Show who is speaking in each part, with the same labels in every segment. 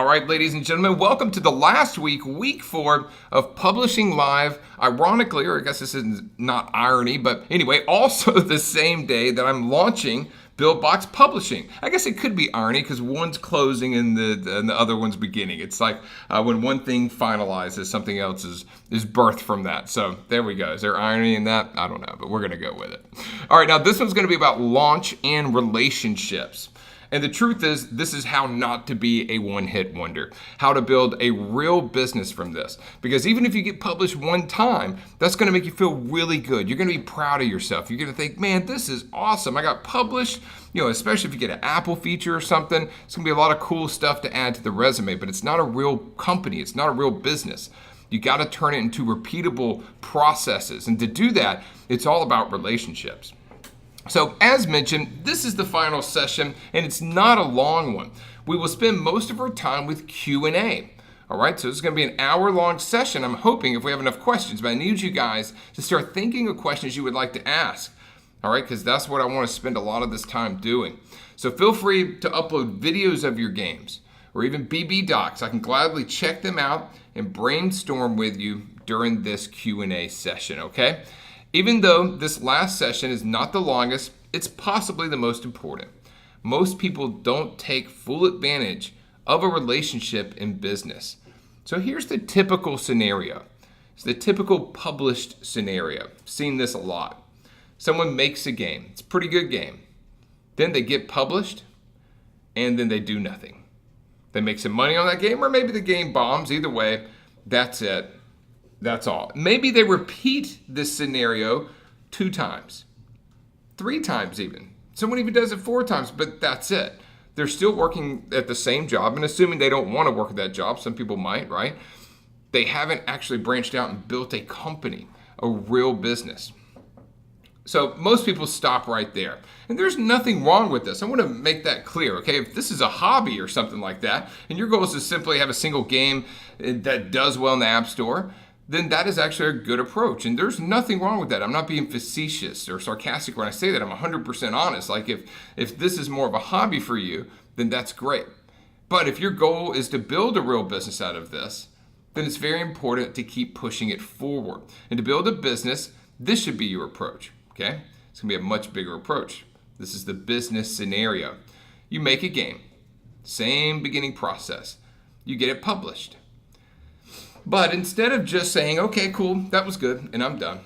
Speaker 1: All right, ladies and gentlemen, welcome to the last week, week 4 of Publishing Live. Ironically, or I guess this is not irony, but anyway, also the same day that I'm launching Buildbox Publishing. I guess it could be irony because one's closing and the other one's beginning. It's like when one thing finalizes, something else is birthed from that. So there we go. Is there irony in that? I don't know, but we're going to go with it. All right, now this one's going to be about launch and relationships. And the truth is, this is how not to be a one-hit wonder, how to build a real business from this. Because even if you get published one time, that's going to make you feel really good. You're going to be proud of yourself. You're going to think, man, this is awesome. I got published, especially if you get an Apple feature or something. It's going to be a lot of cool stuff to add to the resume, but it's not a real company. It's not a real business. You got to turn it into repeatable processes. And to do that, it's all about relationships. So as mentioned, this is the final session, and it's not a long one. We will spend most of our time with Q&A. All right, so this is going to be an hour-long session. I'm hoping if we have enough questions, but I need you guys to start thinking of questions you would like to ask. All right, because that's what I want to spend a lot of this time doing. So feel free to upload videos of your games or even BB docs. I can gladly check them out and brainstorm with you during this Q&A session, okay? Even though this last session is not the longest, it's possibly the most important. Most people don't take full advantage of a relationship in business. So here's the typical scenario. It's the typical published scenario. I've seen this a lot. Someone makes a game. It's a pretty good game. Then they get published, and then they do nothing. They make some money on that game, or maybe the game bombs. Either way, that's it. That's all. Maybe they repeat this scenario 2 times, 3 times even. Someone even does it 4 times, but that's it. They're still working at the same job, and assuming they don't want to work at that job, some people might, right? They haven't actually branched out and built a company, a real business. So most people stop right there. And there's nothing wrong with this. I want to make that clear, okay? If this is a hobby or something like that, and your goal is to simply have a single game that does well in the App Store, then that is actually a good approach. And there's nothing wrong with that. I'm not being facetious or sarcastic when I say that. I'm 100% honest. Like if this is more of a hobby for you, then that's great. But if your goal is to build a real business out of this, then it's very important to keep pushing it forward. And to build a business, this should be your approach, okay? It's gonna be a much bigger approach. This is the business scenario. You make a game, same beginning process. You get it published. But instead of just saying, okay, cool, that was good, and I'm done,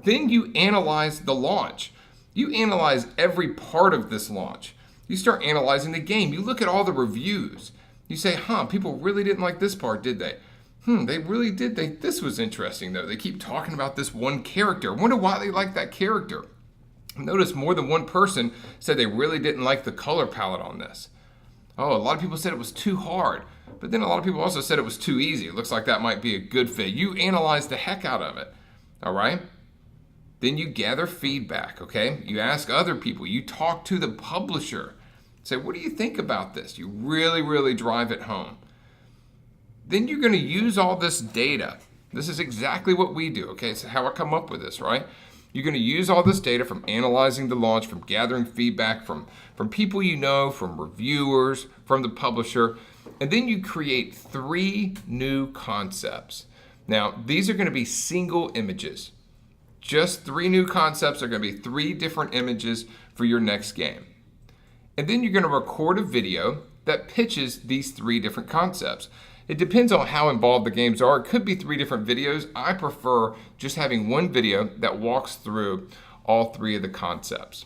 Speaker 1: then you analyze the launch. You analyze every part of this launch. You start analyzing the game. You look at all the reviews. You say, people really didn't like this part, did they? They really did. This was interesting, though. They keep talking about this one character. I wonder why they like that character. Notice more than one person said they really didn't like the color palette on this. Oh, a lot of people said it was too hard. But then a lot of people also said it was too easy. It looks like that might be a good fit. You analyze the heck out of it, all right? Then you gather feedback, okay? You ask other people. You talk to the publisher. Say, what do you think about this? You really, really drive it home. Then you're going to use all this data. This is exactly what we do, okay? So how I come up with this, right? You're going to use all this data from analyzing the launch, from gathering feedback from people you know, from reviewers, from the publisher, and then you create 3 new concepts. Now, these are going to be single images. Just 3 new concepts are going to be 3 different images for your next game. And then you're going to record a video that pitches these 3 different concepts. It depends on how involved the games are. It could be 3 different videos. I prefer just having one video that walks through all 3 of the concepts.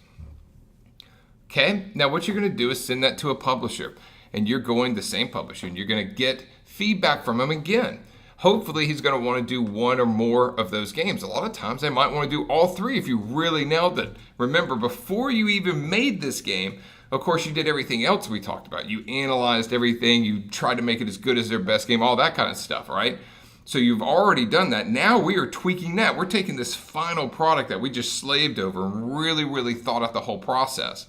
Speaker 1: Okay, now what you're going to do is send that to a publisher, and you're going the same publisher, and you're going to get feedback from him again. Hopefully he's going to want to do 1 or more of those games. A lot of times they might want to do all 3 if you really nailed it. Remember, before you even made this game, of course, you did everything else we talked about. You analyzed everything. You tried to make it as good as their best game, all that kind of stuff, right? So you've already done that. Now we are tweaking that. We're taking this final product that we just slaved over and really, really thought out the whole process.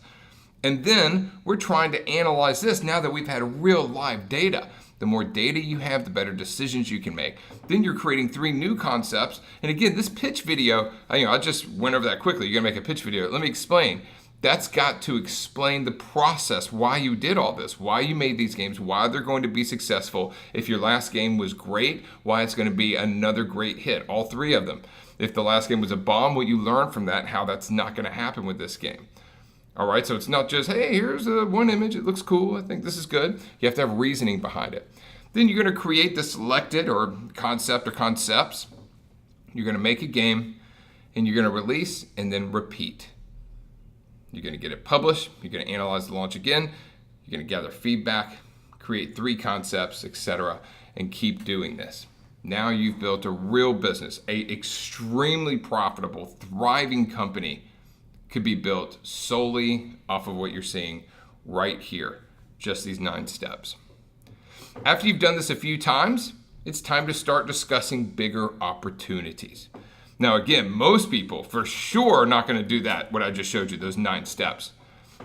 Speaker 1: And then we're trying to analyze this now that we've had real live data. The more data you have, the better decisions you can make. Then you're creating 3 new concepts. And again, this pitch video, I just went over that quickly. You're gonna make a pitch video. Let me explain. That's got to explain the process, why you did all this, why you made these games, why they're going to be successful. If your last game was great, why it's going to be another great hit, all three of them. If the last game was a bomb, what you learn from that, how that's not going to happen with this game. All right, so it's not just, hey, here's one image, it looks cool, I think this is good. You have to have reasoning behind it. Then you're going to create the selected or concept or concepts. You're going to make a game, and you're going to release and then repeat. You're going to get it published, you're going to analyze the launch again, you're going to gather feedback, create 3 concepts, etc., and keep doing this. Now you've built a real business, a extremely profitable, thriving company could be built solely off of what you're seeing right here, just these 9 steps. After you've done this a few times, it's time to start discussing bigger opportunities. Now, again, most people for sure are not going to do that, what I just showed you, those 9 steps.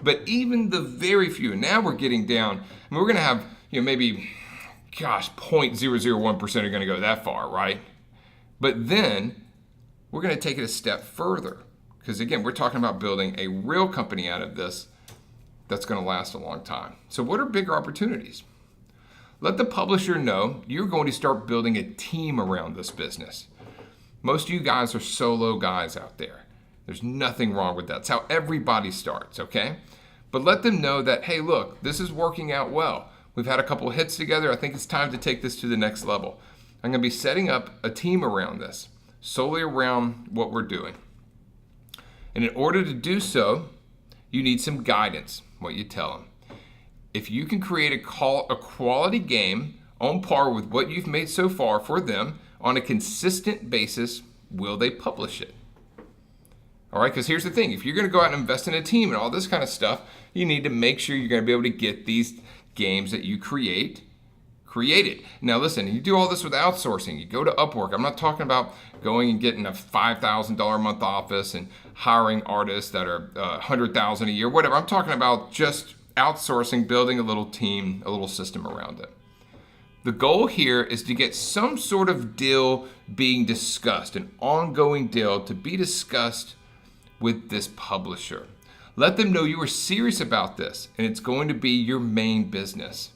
Speaker 1: But even the very few, now we're getting down, and we're going to have, maybe, 0.001% are going to go that far, right? But then we're going to take it a step further. Because again, we're talking about building a real company out of this that's going to last a long time. So what are bigger opportunities? Let the publisher know you're going to start building a team around this business. Most of you guys are solo guys out there. There's nothing wrong with that. It's how everybody starts, okay? But let them know that, hey, look, this is working out well. We've had a couple hits together. I think it's time to take this to the next level. I'm going to be setting up a team around this, solely around what we're doing. And in order to do so, you need some guidance, what you tell them. If you can create a quality game on par with what you've made so far for them on a consistent basis, will they publish it? All right, because here's the thing. If you're going to go out and invest in a team and all this kind of stuff, you need to make sure you're going to be able to get these games that you created. Now listen, you do all this with outsourcing. You go to Upwork. I'm not talking about going and getting a $5,000 a month office and hiring artists that are $100,000 a year, whatever. I'm talking about just outsourcing, building a little team, a little system around it. The goal here is to get some sort of deal being discussed, an ongoing deal to be discussed with this publisher. Let them know you are serious about this and it's going to be your main business.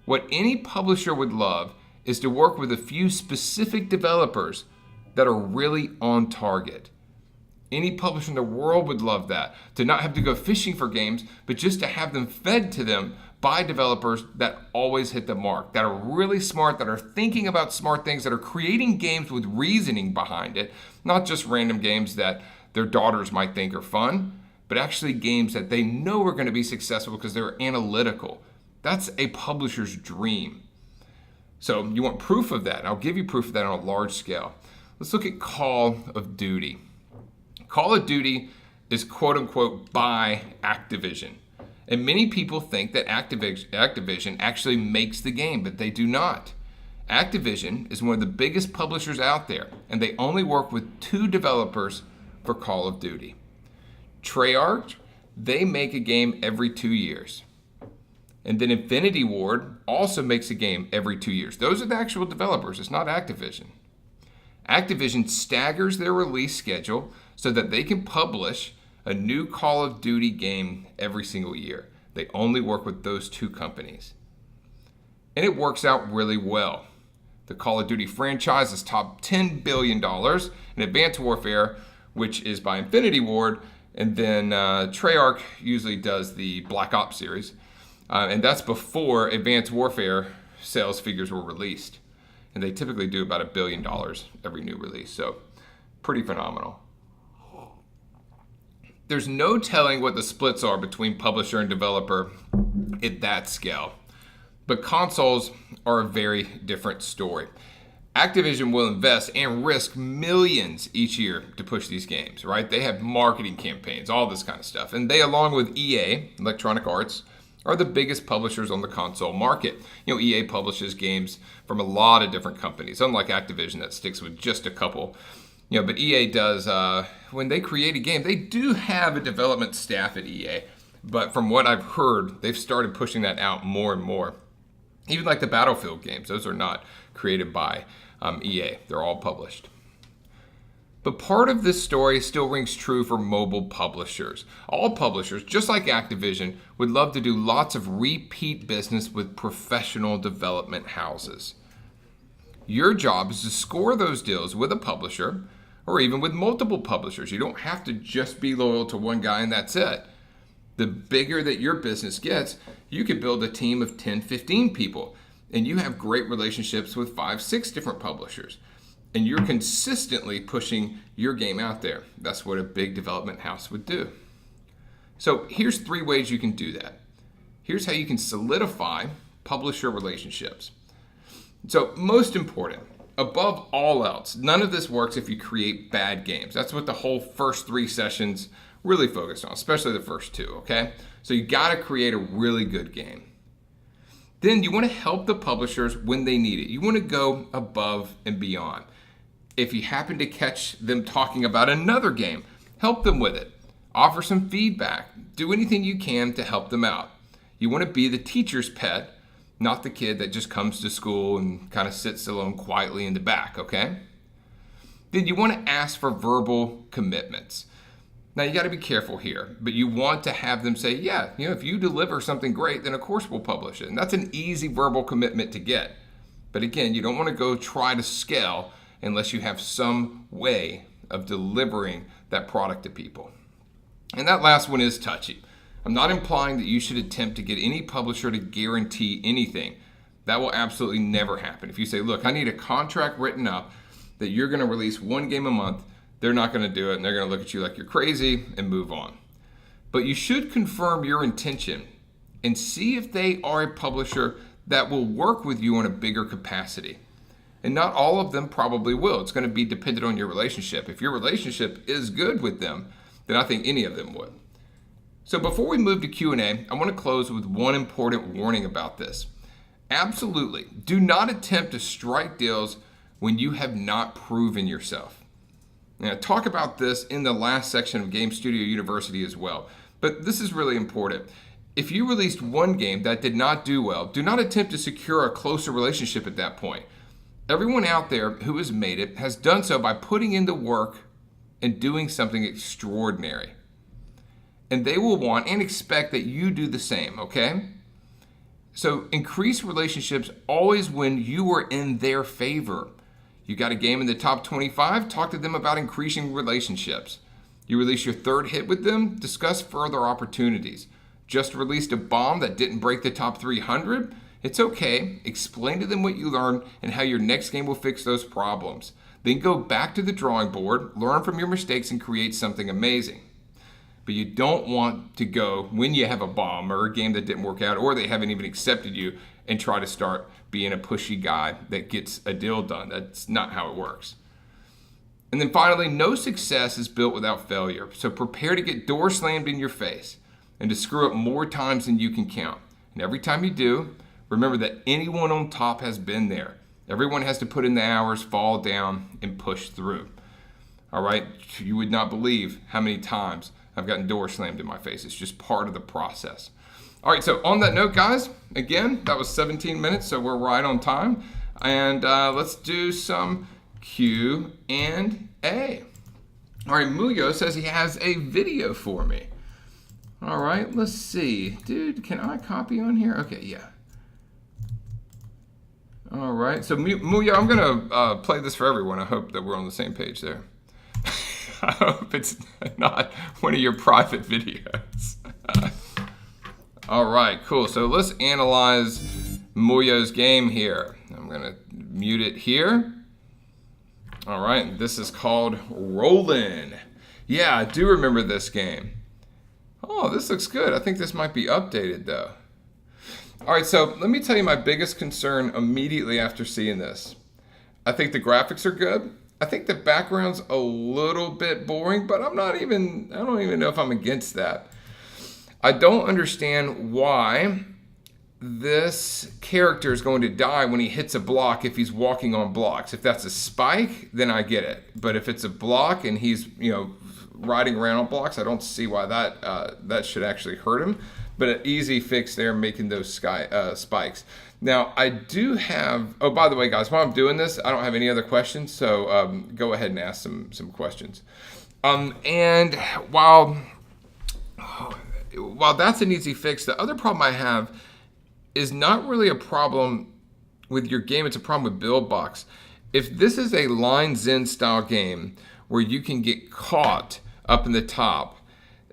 Speaker 1: What any publisher would love is to work with a few specific developers that are really on target. Any publisher in the world would love that, to not have to go fishing for games, but just to have them fed to them by developers that always hit the mark, that are really smart, that are thinking about smart things, that are creating games with reasoning behind it, not just random games that their daughters might think are fun, but actually games that they know are going to be successful because they're analytical. That's a publisher's dream. So you want proof of that. I'll give you proof of that on a large scale. Let's look at Call of Duty. Call of Duty is quote unquote by Activision. And many people think that Activision actually makes the game, but they do not. Activision is one of the biggest publishers out there, and they only work with 2 developers for Call of Duty. Treyarch, they make a game every 2 years. And then Infinity Ward also makes a game every 2 years. Those are the actual developers. It's not Activision. Activision staggers their release schedule so that they can publish a new Call of Duty game every single year. They only work with those 2 companies. And it works out really well. The Call of Duty franchise is top $10 billion. And Advanced Warfare, which is by Infinity Ward, and then Treyarch usually does the Black Ops series. And that's before Advanced Warfare sales figures were released. And they typically do about $1 billion every new release. So pretty phenomenal. There's no telling what the splits are between publisher and developer at that scale. But consoles are a very different story. Activision will invest and risk millions each year to push these games, right? They have marketing campaigns, all this kind of stuff. And they, along with EA, Electronic Arts, are the biggest publishers on the console market. EA publishes games from a lot of different companies, unlike Activision that sticks with just a couple. But EA does, when they create a game, they do have a development staff at EA. But from what I've heard, they've started pushing that out more and more. Even like the Battlefield games, those are not created by EA. They're all published. But part of this story still rings true for mobile publishers. All publishers, just like Activision, would love to do lots of repeat business with professional development houses. Your job is to score those deals with a publisher or even with multiple publishers. You don't have to just be loyal to one guy and that's it. The bigger that your business gets, you could build a team of 10, 15 people, and you have great relationships with 5, 6 different publishers. And you're consistently pushing your game out there. That's what a big development house would do. So here's 3 ways you can do that. Here's how you can solidify publisher relationships. So most important, above all else, none of this works if you create bad games. That's what the whole first 3 sessions really focused on, especially the first 2, okay? So you gotta create a really good game. Then you wanna help the publishers when they need it. You wanna go above and beyond. If you happen to catch them talking about another game, help them with it. Offer some feedback. Do anything you can to help them out. You want to be the teacher's pet, not the kid that just comes to school and kind of sits alone quietly in the back, okay? Then you want to ask for verbal commitments. Now you got to be careful here, but you want to have them say, yeah, if you deliver something great, then of course we'll publish it. And that's an easy verbal commitment to get. But again, you don't want to go try to scale unless you have some way of delivering that product to people. And that last one is touchy. I'm not implying that you should attempt to get any publisher to guarantee anything. That will absolutely never happen. If you say, look, I need a contract written up that you're going to release 1 game a month, they're not going to do it, and they're going to look at you like you're crazy and move on. But you should confirm your intention and see if they are a publisher that will work with you on a bigger capacity. And not all of them probably will. It's going to be dependent on your relationship. If your relationship is good with them, then I think any of them would. So before we move to Q&A, I want to close with one important warning about this. Absolutely, do not attempt to strike deals when you have not proven yourself. Now, I talk about this in the last section of Game Studio University as well, but this is really important. If you released one game that did not do well, do not attempt to secure a closer relationship at that point. Everyone out there who has made it has done so by putting in the work and doing something extraordinary. And they will want and expect that you do the same, okay? So increase relationships always when you are in their favor. You got a game in the top 25, talk to them about increasing relationships. You release your 3rd hit with them, discuss further opportunities. Just released a bomb that didn't break the top 300? It's okay. Explain to them what you learned and how your next game will fix those problems. Then go back to the drawing board, learn from your mistakes, and create something amazing. But you don't want to go when you have a bomb or a game that didn't work out or they haven't even accepted you and try to start being a pushy guy that gets a deal done. That's not how it works. And then finally, no success is built without failure. So prepare to get doors slammed in your face and to screw up more times than you can count. And every time you do, remember that anyone on top has been there. Everyone has to put in the hours, fall down, and push through. All right? You would not believe how many times I've gotten doors slammed in my face. It's just part of the process. All right, so on that note, guys, again, that was 17 minutes, so we're right on time. And let's do some Q&A. All right, Muyo says he has a video for me. All right, let's see. Dude, can I copy on here? Okay, yeah. All right, so Muyo, I'm going to play this for everyone. I hope that we're on the same page there. I hope it's not one of your private videos. All right, cool. So let's analyze Muyo's game here. I'm going to mute it here. All right, this is called Rollin'. Yeah, I do remember this game. Oh, this looks good. I think this might be updated, though. All right, so let me tell you my biggest concern immediately after seeing this. I think the graphics are good. I think the background's a little bit boring, but I don't even know if I'm against that. I don't understand why this character is going to die when he hits a block if he's walking on blocks. If that's a spike, then I get it. But if it's a block and he's, riding around on blocks, I don't see why that should actually hurt him. but an easy fix there, making those spikes. Now, I do have, oh, by the way, guys, while I'm doing this, I don't have any other questions, so go ahead and ask some questions. And while that's an easy fix, the other problem I have is not really a problem with your game, it's a problem with BuildBox. If this is a line Zen style game where you can get caught up in the top,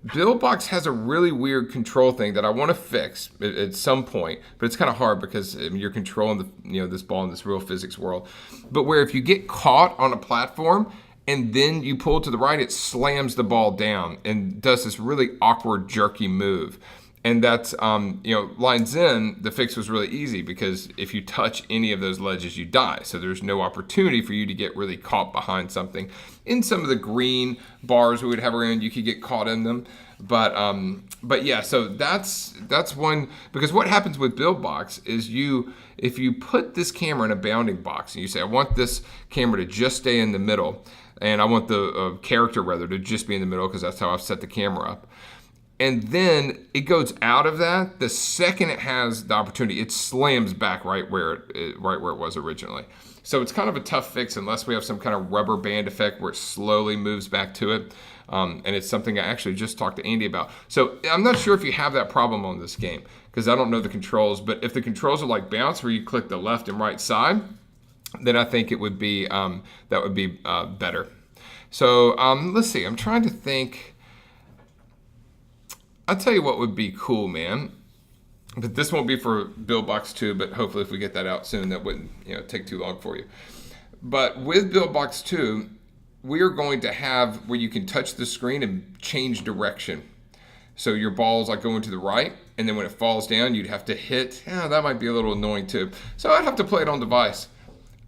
Speaker 1: BuildBox has a really weird control thing that I want to fix at some point, but it's kind of hard because you're controlling this ball in this real physics world. But where if you get caught on a platform and then you pull to the right, it slams the ball down and does this really awkward jerky move. And that's, line Zen, the fix was really easy because if you touch any of those ledges, you die. So there's no opportunity for you to get really caught behind something. In some of the green bars we would have around, you could get caught in them. But yeah, so that's one, because what happens with BuildBox is if you put this camera in a bounding box and you say, I want this camera to just stay in the middle, and I want the character rather to just be in the middle because that's how I've set the camera up. And then it goes out of that. The second it has the opportunity, it slams back right where it was originally. So it's kind of a tough fix unless we have some kind of rubber band effect where it slowly moves back to it. And it's something I actually just talked to Andy about. So I'm not sure if you have that problem on this game because I don't know the controls. But if the controls are like bounce where you click the left and right side, then I think it would be that would be better. So let's see. I'm trying to think. I'll tell you what would be cool, man. But this won't be for BuildBox 2, but hopefully if we get that out soon, that wouldn't take too long for you. But with BuildBox 2, we are going to have where you can touch the screen and change direction. So your ball's like going to the right, and then when it falls down, you'd have to hit. That might be a little annoying too. So I'd have to play it on device.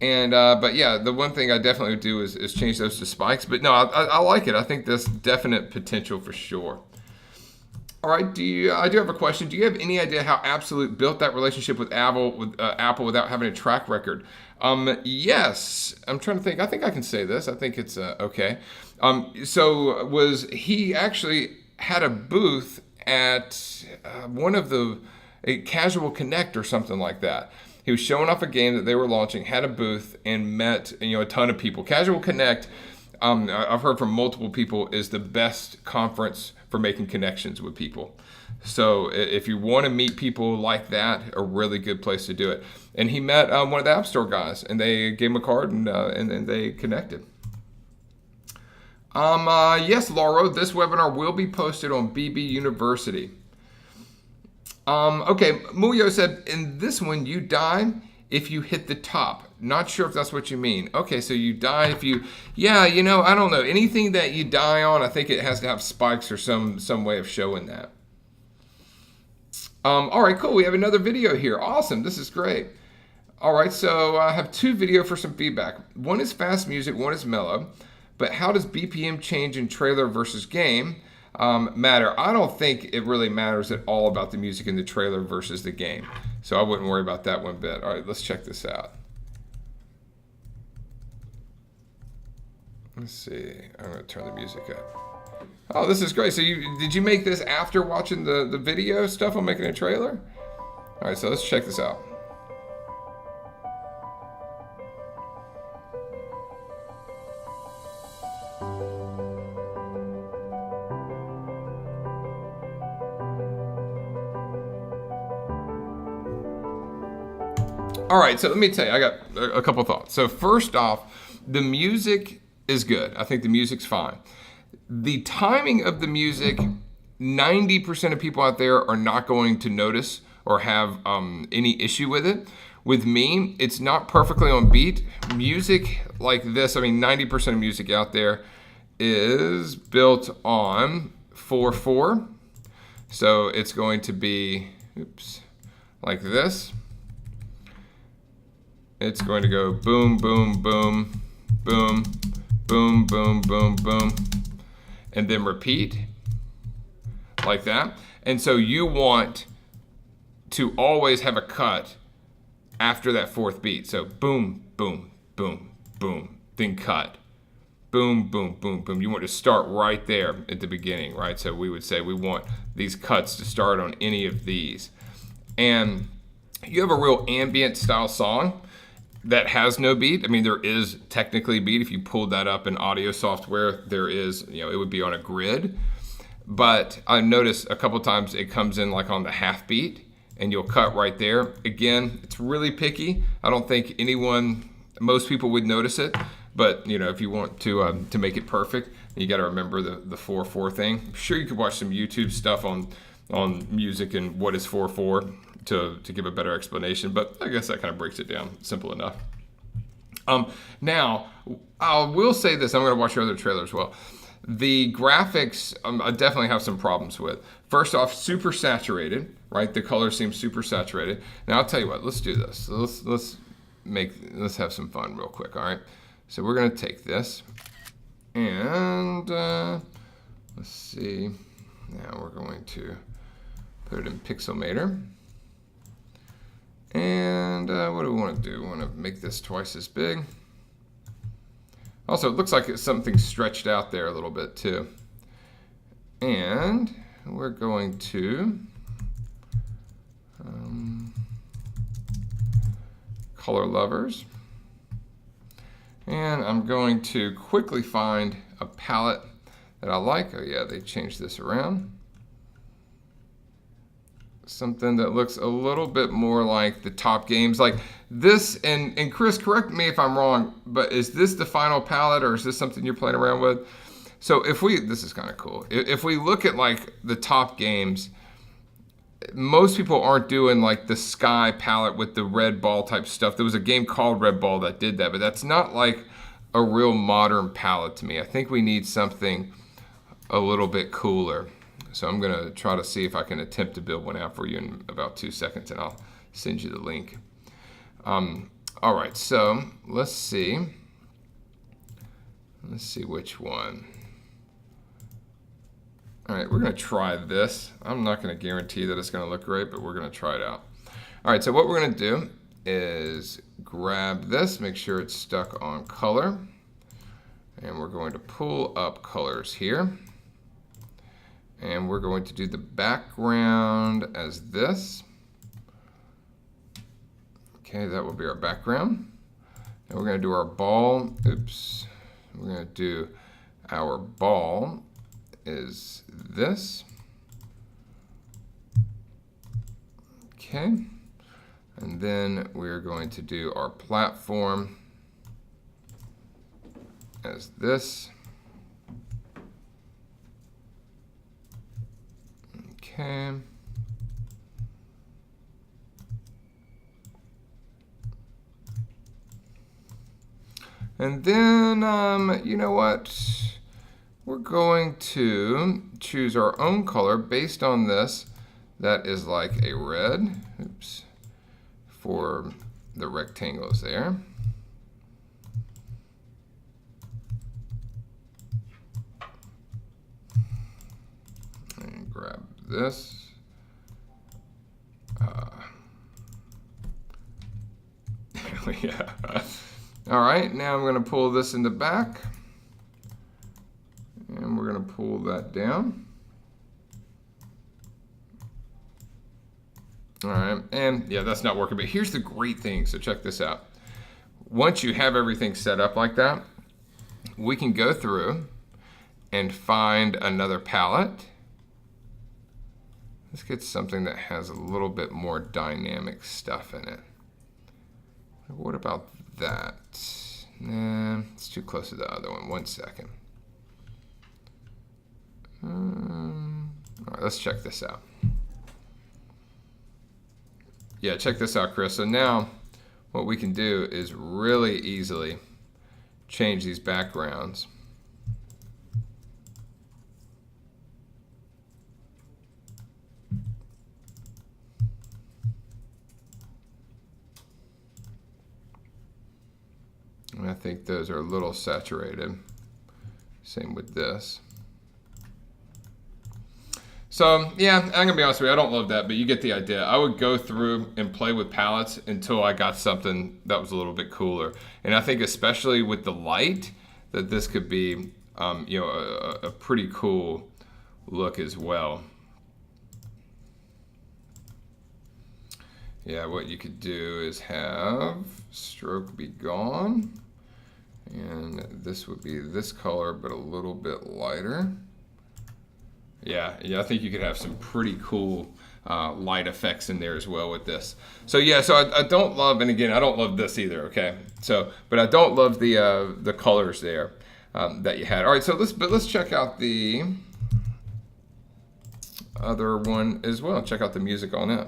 Speaker 1: And but yeah, the one thing I definitely would do is change those to spikes. But no, I like it. I think there's definite potential for sure. All right, I do have a question. Do you have any idea how Absolute built that relationship with Apple without having a track record? Yes. I'm trying to think. I think I can say this. I think it's okay. So he actually had a booth at one of a Casual Connect or something like that. He was showing off a game that they were launching, had a booth, and met a ton of people. Casual Connect, I've heard from multiple people, is the best conference for making connections with people. So if you want to meet people like that, a really good place to do it. And he met one of the App Store guys, and they gave him a card, and then they connected. Yes, Laura, this webinar will be posted on BB University. Okay, Muyo said, in this one, you die if you hit the top. Not sure if that's what you mean. Okay, so you die if you, I don't know. Anything that you die on, I think it has to have spikes or some way of showing that. All right, cool. We have another video here. Awesome. This is great. All right, so I have two videos for some feedback. One is fast music, one is mellow. But how does BPM change in trailer versus game matter? I don't think it really matters at all about the music in the trailer versus the game. So I wouldn't worry about that one bit. All right, let's check this out. Let's see. I'm going to turn the music up. Oh, this is great. So did you make this after watching the video stuff on making a trailer? All right, so let's check this out. All right, so let me tell you, I got a couple thoughts. So first off, the music is good. I think the music's fine. The timing of the music, 90% of people out there are not going to notice or have any issue with it. With me, it's not perfectly on beat. Music like this, 90% of music out there is built on 4/4. So it's going to be, like this. It's going to go boom, boom, boom, boom, boom, boom, boom, boom, and then repeat like that. And so you want to always have a cut after that fourth beat. So boom, boom, boom, boom, then cut. boom, boom, boom, boom. You want to start right there at the beginning, right? So we would say we want these cuts to start on any of these. And you have a real ambient style song that has no beat. I mean, there is technically beat. If you pulled that up in audio software, there is, it would be on a grid. But I noticed a couple times it comes in like on the half beat, and you'll cut right there. Again, it's really picky. I don't think most people would notice it. But if you want to make it perfect, you got to remember the 4/4 thing. I'm sure you could watch some YouTube stuff on music and what is 4/4 to give a better explanation. But I guess that kind of breaks it down simple enough. Now, I will say this. I'm going to watch your other trailer as well. The graphics, I definitely have some problems with. First off, super saturated, right? The color seems super saturated. Now, I'll tell you what. Let's do this. Let's have some fun real quick. All right. So we're going to take this and let's see. Now we're going to put it in Pixelmator. And what do we want to do? We want to make this twice as big. Also, it looks like it's something stretched out there a little bit too. And we're going to color lovers. And I'm going to quickly find a palette that I like. Oh yeah, they changed this around. Something that looks a little bit more like the top games. Like this, and Chris, correct me if I'm wrong, but is this the final palette or is this something you're playing around with? So this is kind of cool. If we look at like the top games, most people aren't doing like the sky palette with the red ball type stuff. There was a game called Red Ball that did that, but that's not like a real modern palette to me. I think we need something a little bit cooler. So I'm going to try to see if I can attempt to build one out for you in about 2 seconds, and I'll send you the link. All right, so let's see. Let's see which one. All right, we're going to try this. I'm not going to guarantee that it's going to look great, but we're going to try it out. All right, so what we're going to do is grab this, make sure it's stuck on color, and we're going to pull up colors here. And we're going to do the background as this. Okay, that will be our background. And we're going to do our ball. Oops. We're going to do our ball is this. Okay. And then we're going to do our platform as this. Okay. And then, you know what? We're going to choose our own color based on this. That is like a red. Oops. For the rectangles there. And grab this. Yeah. All right, now I'm going to pull this in the back. And we're going to pull that down. All right, and yeah, that's not working, but here's the great thing. So check this out. Once you have everything set up like that, we can go through and find another palette. Let's get something that has a little bit more dynamic stuff in it. What about that? Nah, it's too close to the other one. 1 second. All right, let's check this out. Yeah, check this out, Chris. So now what we can do is really easily change these backgrounds. And I think those are a little saturated. Same with this. So yeah, I'm gonna be honest with you, I don't love that, but you get the idea. I would go through and play with palettes until I got something that was a little bit cooler. And I think especially with the light, that this could be, you know, a pretty cool look as well. Yeah, what you could do is have stroke be gone, and this would be this color, but a little bit lighter. Yeah, I think you could have some pretty cool light effects in there as well with this. So yeah, so I don't love, and again, I don't love this either. Okay, so but I don't love the colors there that you had. All right, so let's check out the other one as well. Check out the music on it.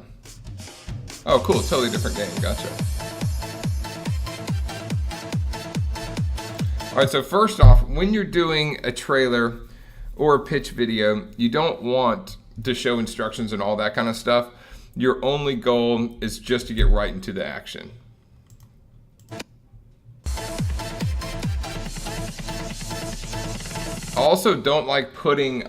Speaker 1: Oh, cool, totally different game. Gotcha. All right, so first off, when you're doing a trailer or a pitch video, you don't want to show instructions and all that kind of stuff. Your only goal is just to get right into the action. I also don't like putting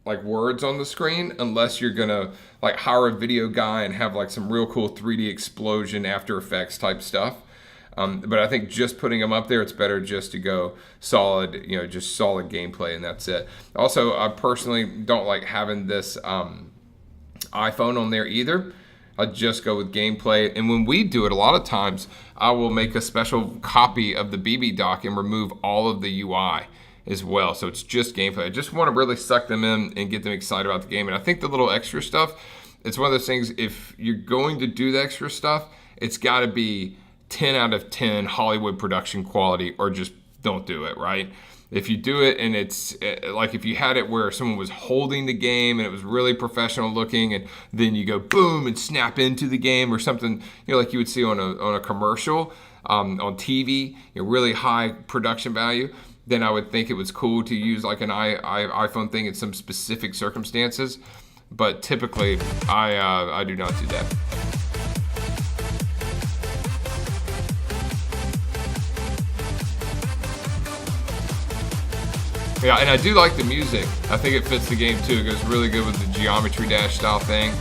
Speaker 1: like words on the screen unless you're gonna like hire a video guy and have like some real cool 3D explosion After Effects type stuff. But I think just putting them up there, it's better just to go solid, you know, just solid gameplay, and that's it. Also, I personally don't like having this iPhone on there either. I just go with gameplay, and when we do it, a lot of times I will make a special copy of the BB dock and remove all of the UI as well. So it's just gameplay. I just want to really suck them in and get them excited about the game. And I think the little extra stuff, it's one of those things, if you're going to do the extra stuff, it's got to be 10 out of 10 Hollywood production quality, or just don't do it, right? If you do it and it's like if you had it where someone was holding the game and it was really professional looking, and then you go boom and snap into the game or something, you know, like you would see on a commercial on TV, you know, really high production value, then I would think it was cool to use like an iPhone thing in some specific circumstances. But typically, I do not do that. Yeah, and I do like the music. I think it fits the game too. It goes really good with the Geometry Dash style thing.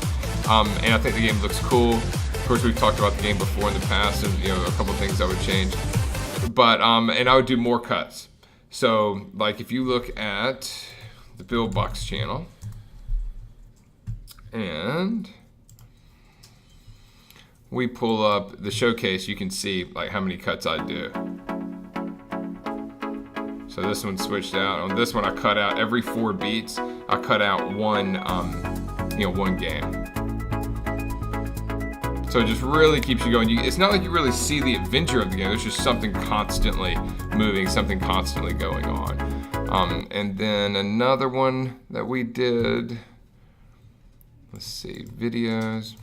Speaker 1: And I think the game looks cool. Of course, we've talked about the game before in the past, and you know, a couple of things I would change. But and I would do more cuts. So like if you look at the Bill Bucks channel, and we pull up the showcase, you can see like how many cuts I do. So this one switched out. On this one, I cut out every 4 beats. I cut out one game. So it just really keeps you going. It's not like you really see the adventure of the game. There's just something constantly moving, something constantly going on. And then another one that we did. Let's see, videos.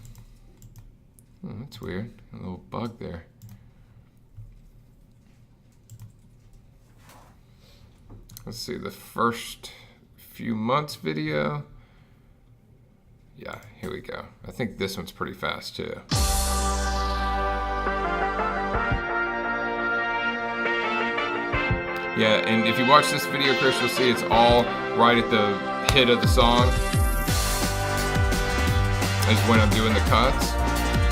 Speaker 1: Oh, that's weird. A little bug there. Let's see, the first few months video. Yeah, here we go. I think this one's pretty fast too. Yeah, and if you watch this video, Chris, you'll see it's all right at the hit of the song is when I'm doing the cuts.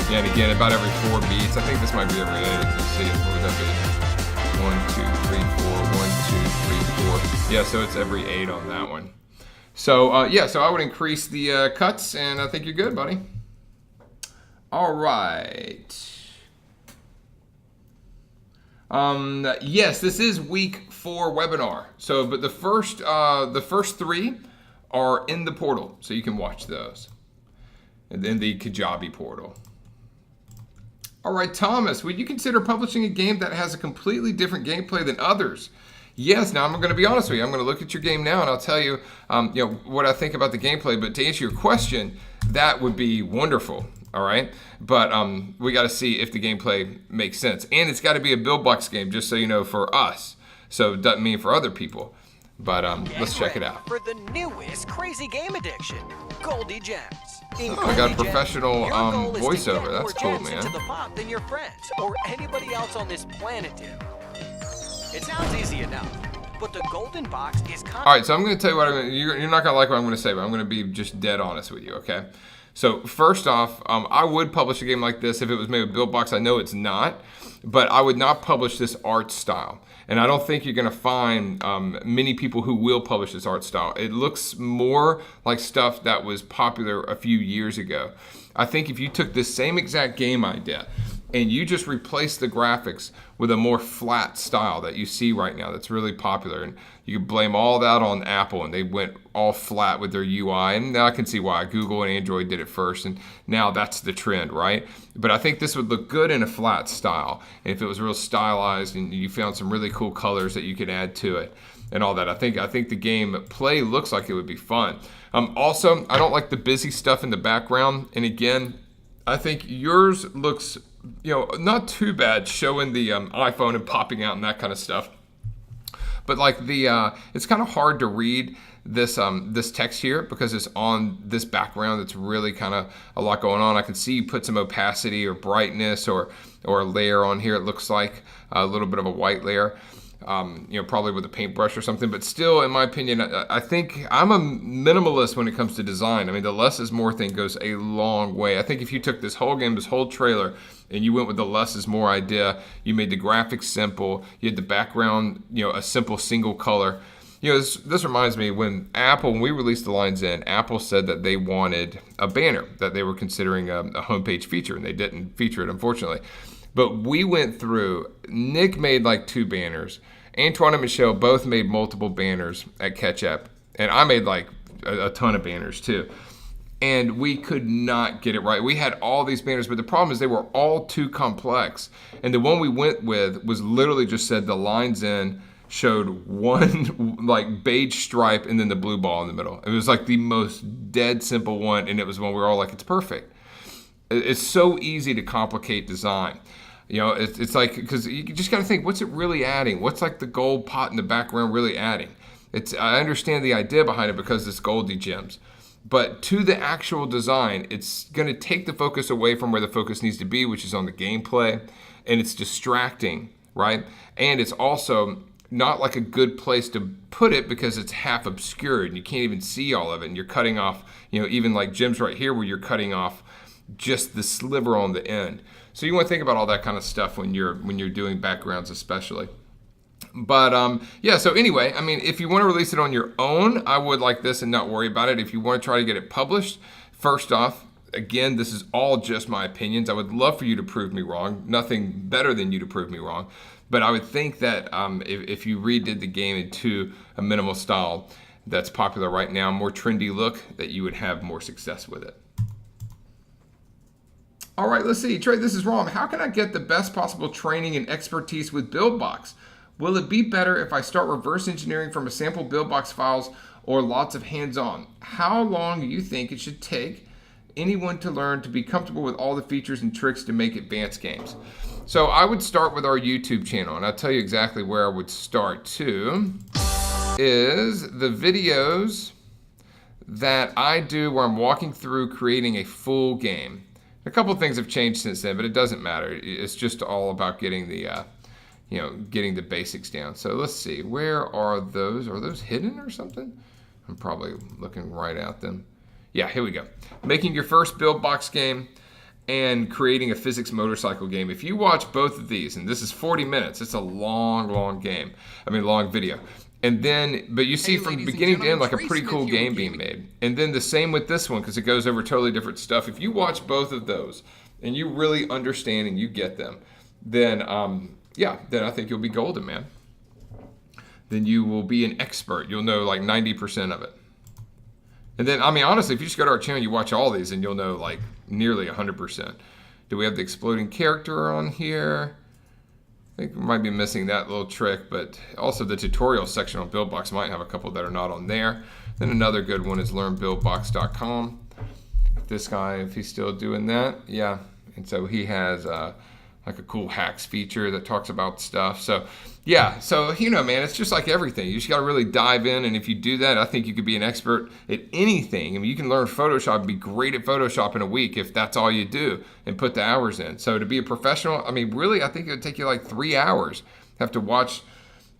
Speaker 1: Yeah, and again, about every 4 beats. I think this might be every 8. Let's see, what would that be? 1, 2, 3, 4, 1, 2, 3, 4. Yeah, so it's every 8 on that one. So yeah, so I would increase the cuts, and I think you're good, buddy. All right. Yes, this is week 4 webinar. So, but the first 3 are in the portal, so you can watch those. And then the Kajabi portal. All right, Thomas, would you consider publishing a game that has a completely different gameplay than others? Yes. Now I'm going to be honest with you. I'm going to look at your game now, and I'll tell you, what I think about the gameplay. But to answer your question, that would be wonderful. All right, but we got to see if the gameplay makes sense, and it's got to be a Bill Bucks game, just so you know, for us. So it doesn't mean for other people. But let's check it out.
Speaker 2: For the newest crazy game addiction, Goldie Gems.
Speaker 1: I got a professional voiceover. That's cool, man.
Speaker 2: Into the pot than your friends or anybody else on this planet do. It sounds easy enough, but the golden box is.
Speaker 1: All right, so I'm going to tell you what you're not going to like what I'm going to say, but I'm going to be just dead honest with you, okay? So first off, I would publish a game like this if it was made with BuildBox. I know it's not, but I would not publish this art style. And I don't think you're going to find many people who will publish this art style. It looks more like stuff that was popular a few years ago. I think if you took this same exact game idea and you just replaced the graphics with a more flat style that you see right now that's really popular, and you could blame all that on Apple, and they went all flat with their UI, and now I can see why. Google and Android did it first, and now that's the trend, right? But I think this would look good in a flat style, and if it was real stylized and you found some really cool colors that you could add to it and all that, I think the game play looks like it would be fun. Also, I don't like the busy stuff in the background, and again, I think yours looks, not too bad, showing the iPhone and popping out and that kind of stuff. But like it's kind of hard to read this text here because it's on this background that's really kind of a lot going on. I can see you put some opacity or brightness or a layer on here. It looks like a little bit of a white layer. Probably with a paintbrush or something, but still, in my opinion, I think I'm a minimalist when it comes to design. I mean, the less is more thing goes a long way. I think if you took this whole game, this whole trailer, and you went with the less is more idea, you made the graphics simple, you had the background, a simple single color. This reminds me when we released the lines in, Apple said that they wanted a banner, that they were considering a homepage feature, and they didn't feature it, unfortunately. But we went through, Nick made like 2 banners. Antoine and Michelle both made multiple banners at Ketchup. And I made like a ton of banners too. And we could not get it right. We had all these banners, but the problem is they were all too complex. And the one we went with was literally just said the lines in showed one like beige stripe and then the blue ball in the middle. It was like the most dead simple one. And it was one we were all like, it's perfect. It's so easy to complicate design. It's like, because you just got to think, what's it really adding? What's like the gold pot in the background really adding? I understand the idea behind it because it's Goldie gems. But to the actual design, it's going to take the focus away from where the focus needs to be, which is on the gameplay. And it's distracting, right? And it's also not like a good place to put it because it's half obscured and you can't even see all of it. And you're cutting off, even like Jim's right here where you're cutting off just the sliver on the end. So you want to think about all that kind of stuff when you're doing backgrounds especially. But so anyway, I mean, if you want to release it on your own, I would like this and not worry about it. If you want to try to get it published, first off, again, this is all just my opinions. I would love for you to prove me wrong. Nothing better than you to prove me wrong. But I would think that if you redid the game into a minimal style that's popular right now, more trendy look, that you would have more success with it. All right, let's see. Trey, this is Rom. How can I get the best possible training and expertise with BuildBox? Will it be better if I start reverse engineering from a sample BuildBox files or lots of hands-on? How long do you think it should take anyone to learn to be comfortable with all the features and tricks to make advanced games? So I would start with our YouTube channel, and I'll tell you exactly where I would start too. Is the videos that I do where I'm walking through creating a full game. A couple of things have changed since then, but it doesn't matter. It's just all about getting the, getting the basics down. So let's see, where are those? Are those hidden or something? I'm probably looking right at them. Yeah, here we go. Making your first BuildBox game and creating a physics motorcycle game. If you watch both of these, and this is 40 minutes, it's a long game. Long video. And then, but you see from beginning to end like a pretty cool game being made. And then the same with this one because it goes over totally different stuff. If you watch both of those and you really understand and you get them, then then I think you'll be golden, man. Then you will be an expert. You'll know like 90% of it. And then, honestly, if you just go to our channel, you watch all these and you'll know like nearly 100%. Do we have the exploding character on here? I think we might be missing that little trick, but also the tutorial section on BuildBox might have a couple that are not on there. Then another good one is learnbuildbox.com. This guy, if he's still doing that, yeah. And so he has like a cool hacks feature that talks about stuff. So yeah, so man, it's just like everything. You just got to really dive in, and if you do that, I think you could be an expert at anything. You can learn Photoshop and be great at Photoshop in a week if that's all you do and put the hours in. So to be a professional, really, I think it would take you like 3 hours. Have to watch,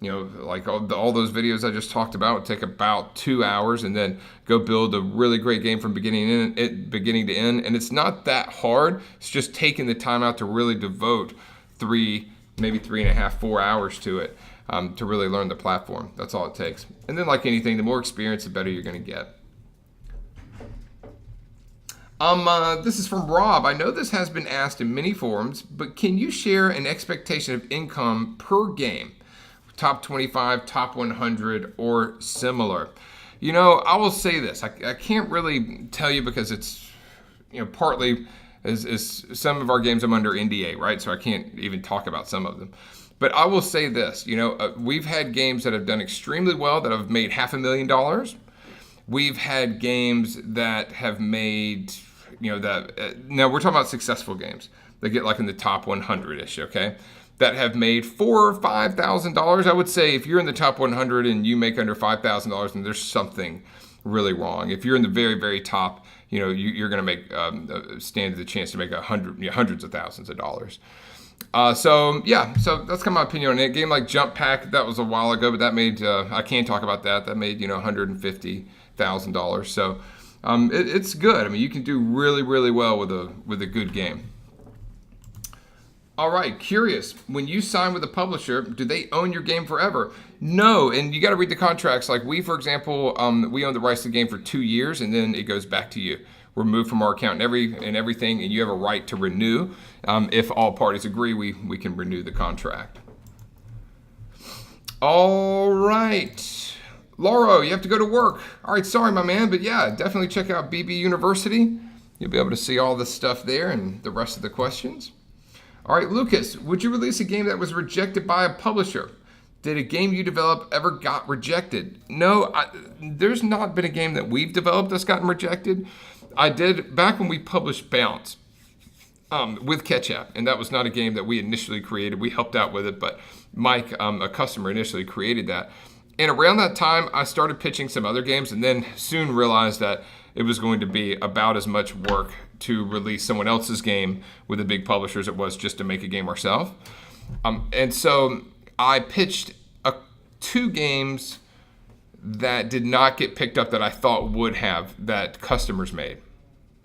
Speaker 1: like all those videos I just talked about would take about 2 hours, and then go build a really great game from beginning to end. And it's not that hard. It's just taking the time out to really devote 3, maybe 3.5, 4 hours to it, to really learn the platform. That's all it takes. And then, like anything, the more experience, the better you're going to get. This is from Rob. I know this has been asked in many forums, but can you share an expectation of income per game? Top 25, top 100, or similar? I will say this. I can't really tell you because it's, partly is some of our games I'm under NDA, right? So I can't even talk about some of them. But I will say this. We've had games that have done extremely well that have made $500,000. We've had games that have made, now we're talking about successful games that get like in the top 100-ish, okay? That have made $4,000 or $5,000. I would say if you're in the top 100 and you make under $5,000, then there's something really wrong. If you're in the very, very top, you're going to make stand the chance to make hundreds of thousands of dollars. So that's kind of my opinion on it. A game like Jump Pack, that was a while ago, but that made I can't talk about that. That made $150,000. So it's good. I mean, you can do really, really well with a good game. All right, curious. When you sign with a publisher, do they own your game forever? No, and you got to read the contracts. Like we, for example, we own the rights to the game for 2 years, and then it goes back to you. Removed from our account and everything, and you have a right to renew. If all parties agree, we can renew the contract. All right. Lauro, you have to go to work. All right, sorry, my man, but yeah, definitely check out BB University. You'll be able to see all this stuff there and the rest of the questions. All right, Lucas, would you release a game that was rejected by a publisher? Did a game you developed ever got rejected? No, there's not been a game that we've developed that's gotten rejected. I did back when we published Bounce with Ketchup, and that was not a game that we initially created. We helped out with it, but Mike, a customer, initially created that. And around that time, I started pitching some other games, and then soon realized that it was going to be about as much work to release someone else's game with a big publisher as it was just to make a game ourselves. And so I pitched 2 games that did not get picked up that I thought would have, that customers made.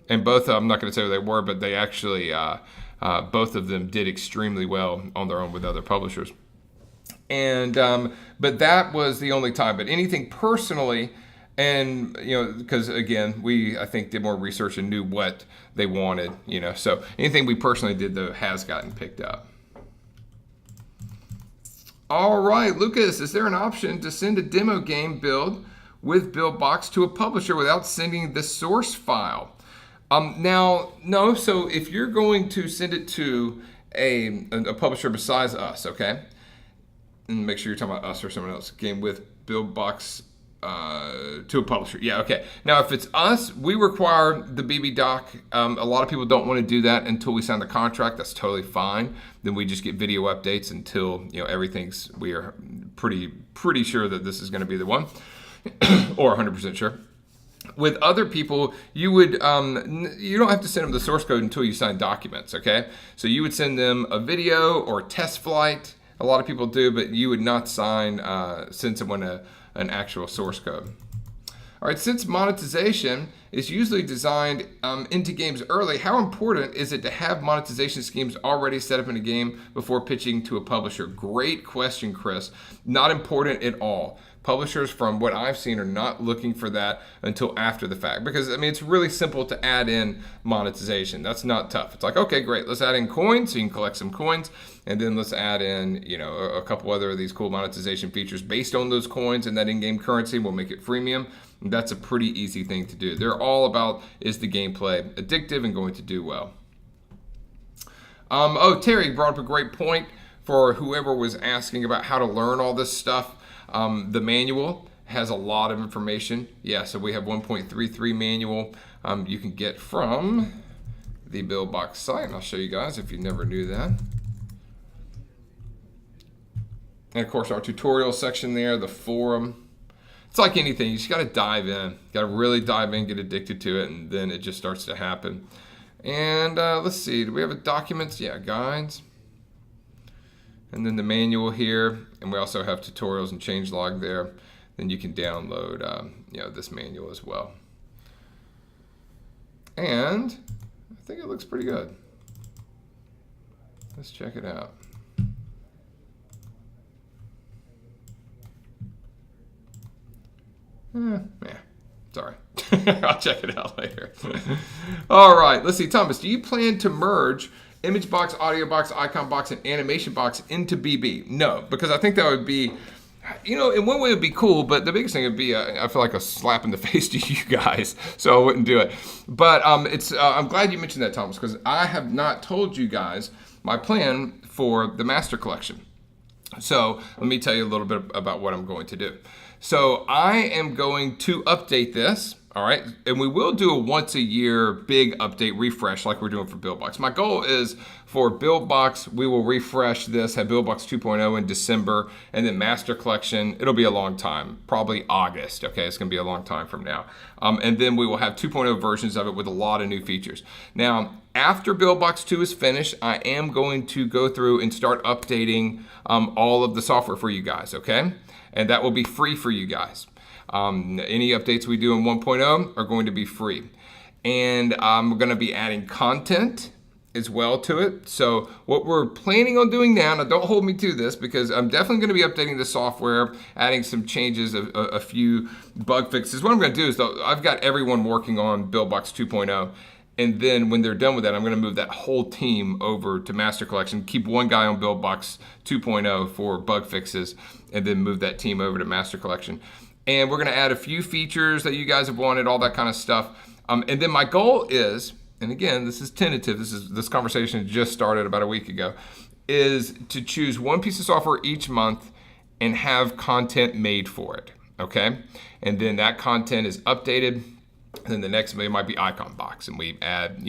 Speaker 1: And both, I'm not going to say who they were, but they actually, both of them did extremely well on their own with other publishers. And, but that was the only time. But anything personally, and, because again, I think did more research and knew what they wanted, so anything we personally did though has gotten picked up. All right, Lucas, is there an option to send a demo game build with BuildBox to a publisher without sending the source file? Now, no. So if you're going to send it to a publisher besides us, okay, and make sure you're talking about us or someone else, game with BuildBox to a publisher. Yeah, okay. Now, if it's us, we require the BB doc. A lot of people don't want to do that until we sign the contract. That's totally fine. Then we just get video updates until we are pretty sure that this is going to be the one, or 100% sure. With other people, you would you don't have to send them the source code until you sign documents. Okay, so you would send them a video or test flight. A lot of people do, but you would not send someone an actual source code. All right, since monetization is usually designed into games early, how important is it to have monetization schemes already set up in a game before pitching to a publisher? Great question, Chris. Not important at all. Publishers, from what I've seen, are not looking for that until after the fact, because it's really simple to add in monetization. That's not tough. It's like, okay, great, let's add in coins so you can collect some coins, and then let's add in a couple other of these cool monetization features based on those coins, and that in-game currency will make it freemium. And that's a pretty easy thing to do. They're all about, is the gameplay addictive and going to do well? Terry brought up a great point for whoever was asking about how to learn all this stuff. The manual has a lot of information. Yeah, so we have 1.33 manual you can get from the BuildBox site, and I'll show you guys if you never knew that. And of course our tutorial section there, the forum. It's like anything, you just got to dive in. Got to really dive in, get addicted to it, and then it just starts to happen. And let's see, do we have a documents? Yeah, guides. and then the manual here, and we also have tutorials and changelog there. Then you can download this manual as well. And I think it looks pretty good. Let's check it out. Sorry. I'll check it out later. All right, let's see. Thomas, do you plan to merge Image Box, Audio Box, Icon Box, and Animation Box into BB? No, because I think that would be, in one way it would be cool, but the biggest thing would be, I feel like a slap in the face to you guys, so I wouldn't do it. But I'm glad you mentioned that, Thomas, because I have not told you guys my plan for the Master Collection. So let me tell you a little bit about what I'm going to do. So I am going to update this, all right? And we will do a once a year big update refresh like we're doing for BuildBox. My goal is for BuildBox, we will refresh this, have BuildBox 2.0 in December, and then Master Collection, it'll be a long time, probably August, okay? It's gonna be a long time from now. And then we will have 2.0 versions of it with a lot of new features. Now, after BuildBox 2 is finished, I am going to go through and start updating all of the software for you guys, okay? And that will be free for you guys. Any updates we do in 1.0 are going to be free. And I'm gonna be adding content as well to it. So what we're planning on doing now don't hold me to this because I'm definitely gonna be updating the software, adding some changes, a few bug fixes. What I'm gonna do is though, I've got everyone working on BuildBox 2.0. And then when they're done with that, I'm going to move that whole team over to Master Collection, keep one guy on BuildBox 2.0 for bug fixes, and then move that team over to Master Collection. And we're going to add a few features that you guys have wanted, all that kind of stuff. And then my goal is, and again, this is tentative, this conversation just started about a week ago, is to choose one piece of software each month and have content made for it, okay? And then that content is updated. And then the next month might be Icon Box, and we add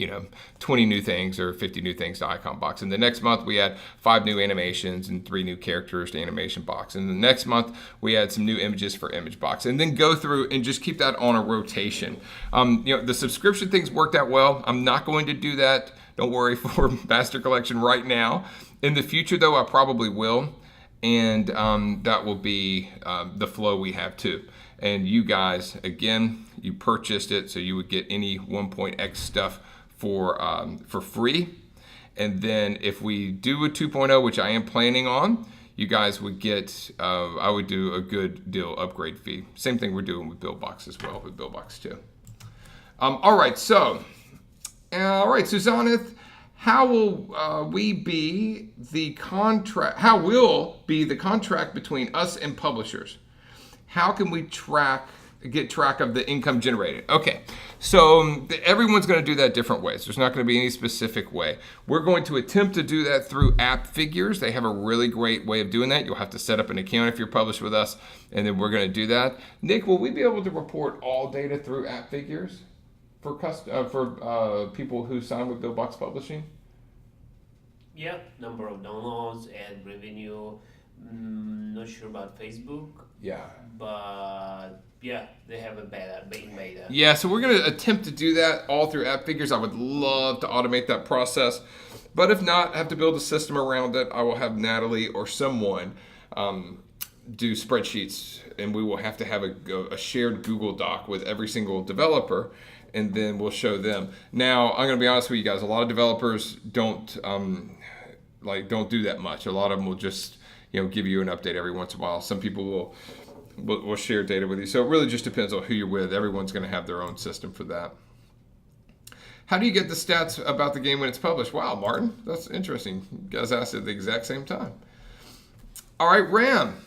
Speaker 1: 20 new things or 50 new things to Icon Box. And the next month we add 5 new animations and 3 new characters to Animation Box. And the next month we add some new images for Image Box, and then go through and just keep that on a rotation. The subscription things worked out well. I'm not going to do that, don't worry, for Master Collection right now. In the future though, I probably will, and that will be the flow we have too. And you guys, again, you purchased it so you would get any 1.x stuff for free. And then if we do a 2.0, which I am planning on, you guys would get, I would do a good deal upgrade fee. Same thing we're doing with BuildBox as well, with BuildBox 2. All right, Susaneth, how will be the contract between us and publishers? How can we get track of the income generated? Okay, so everyone's going to do that different ways. There's not going to be any specific way. We're going to attempt to do that through App Figures. They have a really great way of doing that. You'll have to set up an account if you're published with us, and then we're going to do that. Nick, will we be able to report all data through App Figures for people who sign with BuildBox Publishing?
Speaker 3: Yeah, number of downloads, ad revenue. Not sure about Facebook.
Speaker 1: Yeah.
Speaker 3: But yeah, they have a beta.
Speaker 1: Yeah, so we're going to attempt to do that all through App Figures. I would love to automate that process. But if not, I have to build a system around it. I will have Natalie or someone do spreadsheets, and we will have to have a shared Google Doc with every single developer, and then we'll show them. Now, I'm going to be honest with you guys. A lot of developers don't do that much. A lot of them will just give you an update every once in a while. Some people will share data with you. So it really just depends on who you're with. Everyone's going to have their own system for that. How do you get the stats about the game when it's published? Wow, Martin, that's interesting. You guys asked at the exact same time. All right, Ram,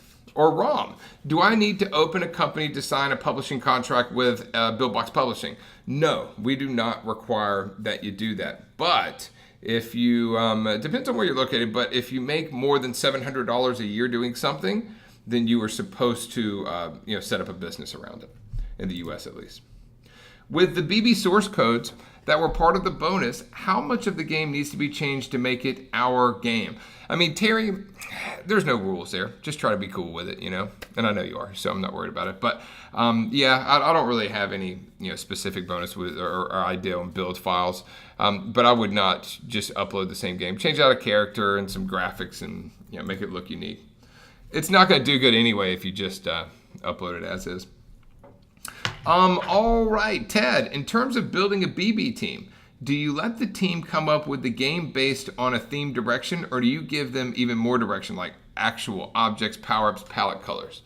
Speaker 1: do I need to open a company to sign a publishing contract with BuildBox Publishing? No, we do not require that you do that. But if you, it depends on where you're located, but if you make more than $700 a year doing something, then you are supposed to set up a business around it, in the US at least. With the BB source codes, that were part of the bonus, how much of the game needs to be changed to make it our game? I mean, Terry, there's no rules there. Just try to be cool with it, you know? And I know you are, so I'm not worried about it. But yeah, I don't really have any specific bonus with or idea on build files. But I would not just upload the same game. Change out a character and some graphics and make it look unique. It's not going to do good anyway if you just upload it as is. All right, Ted, in terms of building a BB team, do you let the team come up with the game based on a theme direction, or do you give them even more direction, like actual objects, power-ups, palette colors?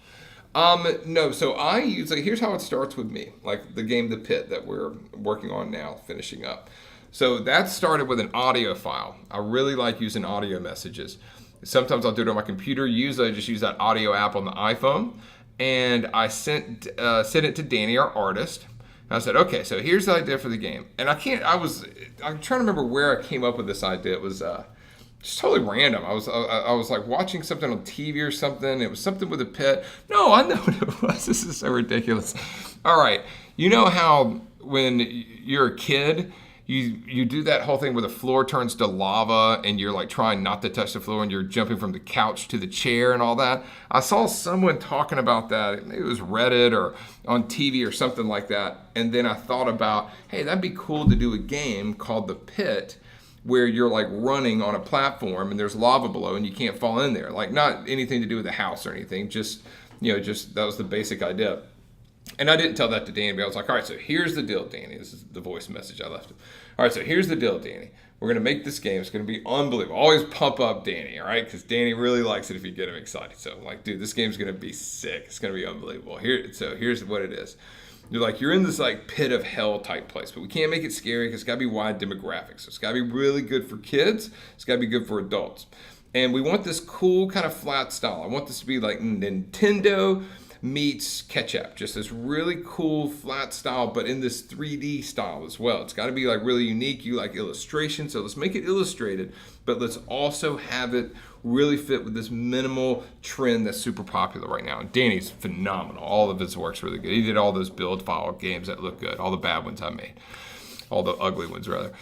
Speaker 1: No, so I usually, here's how it starts with me, like the game The Pit that we're working on now, finishing up. So that started with an audio file. I really like using audio messages. Sometimes I'll do it on my computer. Usually I just use that audio app on the iPhone. And I sent it to Danny, our artist. And I said, okay, so here's the idea for the game. And I'm trying to remember where I came up with this idea. It was just totally random. I was like watching something on TV or something. It was something with a pit. No, I know what it was. This is so ridiculous. All right, you know how when you're a kid, you do that whole thing where the floor turns to lava and you're like trying not to touch the floor and you're jumping from the couch to the chair and all that. I saw someone talking about that. Maybe it was Reddit or on TV or something like that. And then I thought about, hey, that'd be cool to do a game called The Pit where you're like running on a platform and there's lava below and you can't fall in there. Like not anything to do with the house or anything. Just that was the basic idea. And I didn't tell that to Danny, but I was like, all right, so here's the deal, Danny. This is the voice message I left him. All right, so here's the deal, Danny. We're going to make this game. It's going to be unbelievable. Always pump up Danny, all right? Because Danny really likes it if you get him excited. So I'm like, dude, this game's going to be sick. It's going to be unbelievable. So here's what it is. You're in this like pit of hell type place, but we can't make it scary because it's got to be wide demographics. So it's got to be really good for kids. It's got to be good for adults. And we want this cool kind of flat style. I want this to be like Nintendo meets Ketchup, just this really cool flat style, but in this 3D style as well. It's got to be like really unique. You like illustration, so let's make it illustrated, but let's also have it really fit with this minimal trend that's super popular right now. And Danny's phenomenal. All of his work's really good. He did all those build file games that look good, all the bad ones I made, all the ugly ones rather.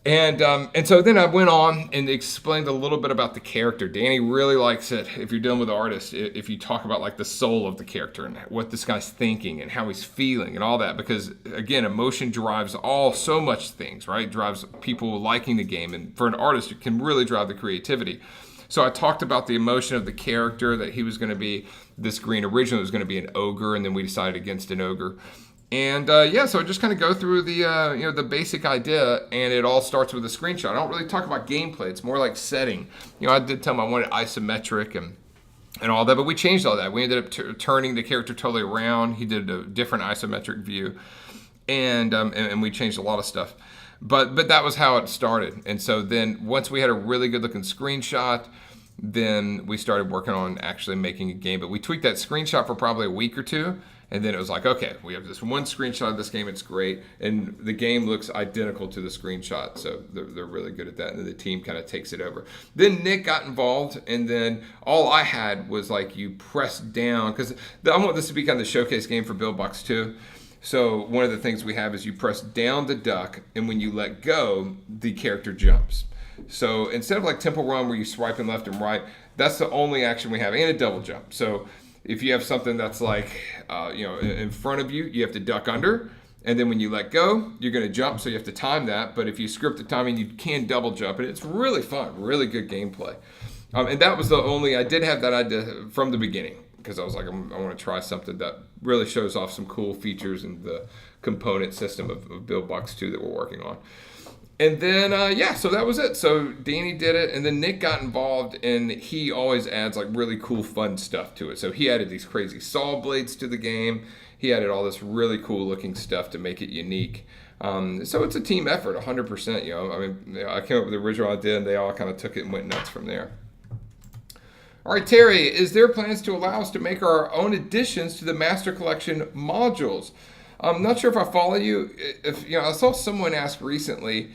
Speaker 1: And so then I went on and explained a little bit about the character. Danny really likes it if you're dealing with artists, if you talk about like the soul of the character and what this guy's thinking and how he's feeling and all that. Because again, emotion drives so much things, right? Drives people liking the game. And for an artist, it can really drive the creativity. So I talked about the emotion of the character, that he was going to be this green. Originally, it was going to be an ogre, and then we decided against an ogre. And so I just kind of go through the basic idea, and it all starts with a screenshot. I don't really talk about gameplay. It's more like setting. I did tell him I wanted isometric and all that, but we changed all that. We ended up turning the character totally around. He did a different isometric view, and we changed a lot of stuff. But that was how it started. And so then once we had a really good looking screenshot, then we started working on actually making a game. But we tweaked that screenshot for probably a week or two. And then it was like, okay, we have this one screenshot of this game. It's great. And the game looks identical to the screenshot. So they're really good at that. And then the team kind of takes it over. Then Nick got involved. And then all I had was like you press down. Because I want this to be kind of the showcase game for BuildBox 2. So one of the things we have is you press down the duck. And when you let go, the character jumps. So instead of like Temple Run where you swiping left and right, that's the only action we have. And a double jump. So if you have something that's like, in front of you, you have to duck under. And then when you let go, you're going to jump. So you have to time that. But if you script the timing, you can double jump. And it's really fun, really good gameplay. And that was I did have that idea from the beginning. Because I was like, I want to try something that really shows off some cool features in the component system of BuildBox 2 that we're working on. And then, so that was it. So Danny did it, and then Nick got involved, and he always adds like really cool, fun stuff to it. So he added these crazy saw blades to the game. He added all this really cool looking stuff to make it unique. So it's a team effort, 100%. I came up with the original idea, and they all kind of took it and went nuts from there. All right, Terry, is there plans to allow us to make our own additions to the Master Collection modules? I'm not sure if I follow you. I saw someone ask recently,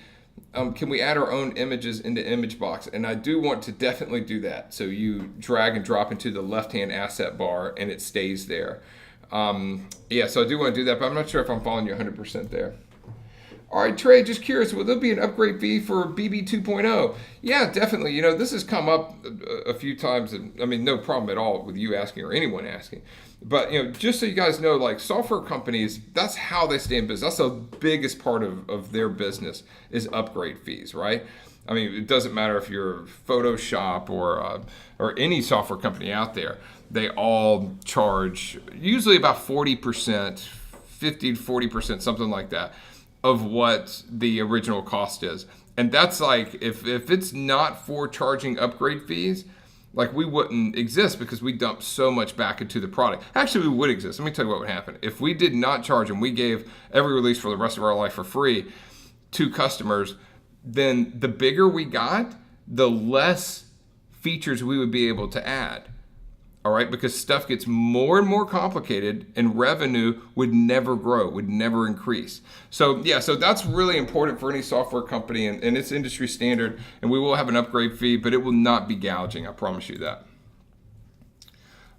Speaker 1: can we add our own images into ImageBox? And I do want to definitely do that. So you drag and drop into the left-hand asset bar, and it stays there. So I do want to do that, but I'm not sure if I'm following you 100% there. All right, Trey, just curious, will there be an upgrade fee for BB 2.0? Yeah, definitely. You know, this has come up a few times, and I mean, no problem at all with you asking or anyone asking. But, you know, just so you guys know, like software companies, that's how they stay in business. That's the biggest part of their business is upgrade fees, right? I mean, it doesn't matter if you're Photoshop or any software company out there. They all charge usually about 40%, 50 to 40%, something like that, of what the original cost is. And that's like, if it's not for charging upgrade fees, like we wouldn't exist because we dump so much back into the product. Actually, we would exist. Let me tell you what would happen. If we did not charge and we gave every release for the rest of our life for free to customers, then the bigger we got, the less features we would be able to add. All right, because stuff gets more and more complicated and revenue would never grow, would never increase. So yeah, so that's really important for any software company, and it's industry standard, and we will have an upgrade fee, but it will not be gouging, I promise you that.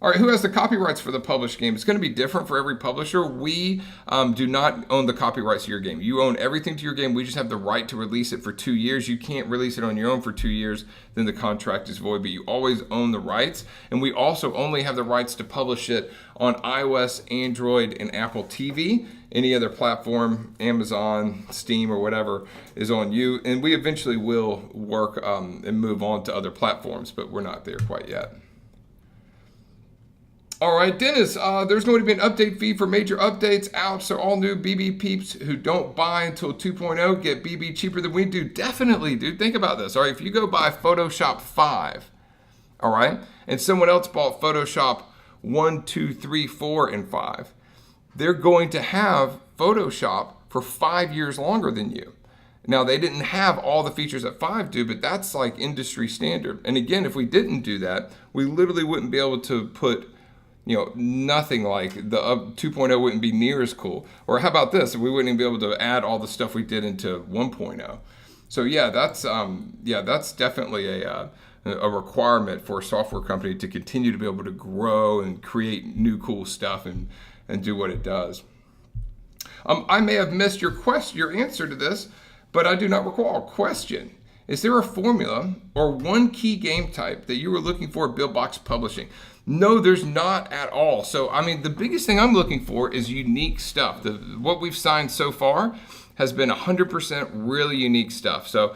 Speaker 1: All right, who has the copyrights for the published game? It's going to be different for every publisher. We do not own the copyrights to your game. You own everything to your game. We just have the right to release it for 2 years. You can't release it on your own for 2 years, then the contract is void, but you always own the rights. And we also only have the rights to publish it on iOS, Android, and Apple TV. Any other platform, Amazon, Steam, or whatever, is on you. And we eventually will work and move on to other platforms, but we're not there quite yet. All right, Dennis, there's going to be an update fee for major updates. Ouch, so all new BB peeps who don't buy until 2.0 get BB cheaper than we do. Definitely, dude, think about this. All right, if you go buy Photoshop 5, all right, and someone else bought Photoshop 1, 2, 3, 4, and 5, they're going to have Photoshop for 5 years longer than you. Now, they didn't have all the features that 5 do, but that's like industry standard. And again, if we didn't do that, we literally wouldn't be able to put, you know, nothing like the 2.0 wouldn't be near as cool. Or how about this? We wouldn't even be able to add all the stuff we did into 1.0. So yeah, that's definitely a requirement for a software company to continue to be able to grow and create new cool stuff and do what it does. I may have missed your answer to this, but I do not recall. Question: is there a formula or one key game type that you were looking for at BuildBox Publishing? No, there's not at all. So, I mean, the biggest thing I'm looking for is unique stuff. What we've signed so far has been 100% really unique stuff. So,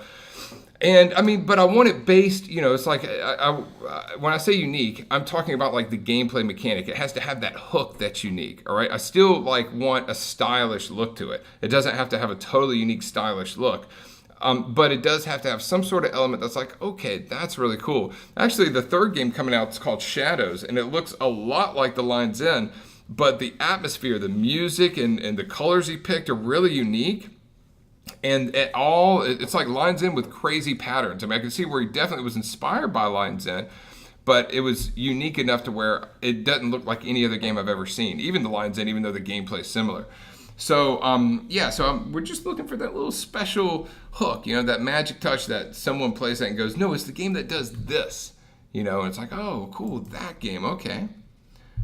Speaker 1: and I mean, but I want it based, you know, it's like, when I say unique, I'm talking about like the gameplay mechanic. It has to have that hook that's unique, all right? I still like want a stylish look to it. It doesn't have to have a totally unique stylish look. But it does have to have some sort of element that's like, okay, that's really cool. Actually, the third game coming out is called Shadows, and it looks a lot like the Lion's Den, but the atmosphere, the music, and the colors he picked are really unique. And it's like Lion's Den with crazy patterns. I mean, I can see where he definitely was inspired by Lion's Den, but it was unique enough to where it doesn't look like any other game I've ever seen, even the Lion's Den, even though the gameplay is similar. So, we're just looking for that little special hook, you know, that magic touch that someone plays that and goes, no, it's the game that does this, you know, and it's like, oh, cool, that game, okay.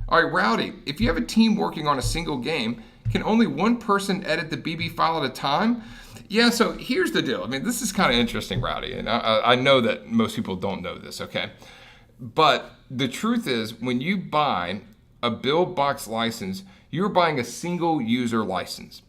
Speaker 1: All right, Rowdy, if you have a team working on a single game, can only one person edit the BB file at a time? Yeah, so here's the deal. I mean, this is kind of interesting, Rowdy, and I know that most people don't know this, okay? But the truth is, when you buy a BuildBox license, you're buying a single user license.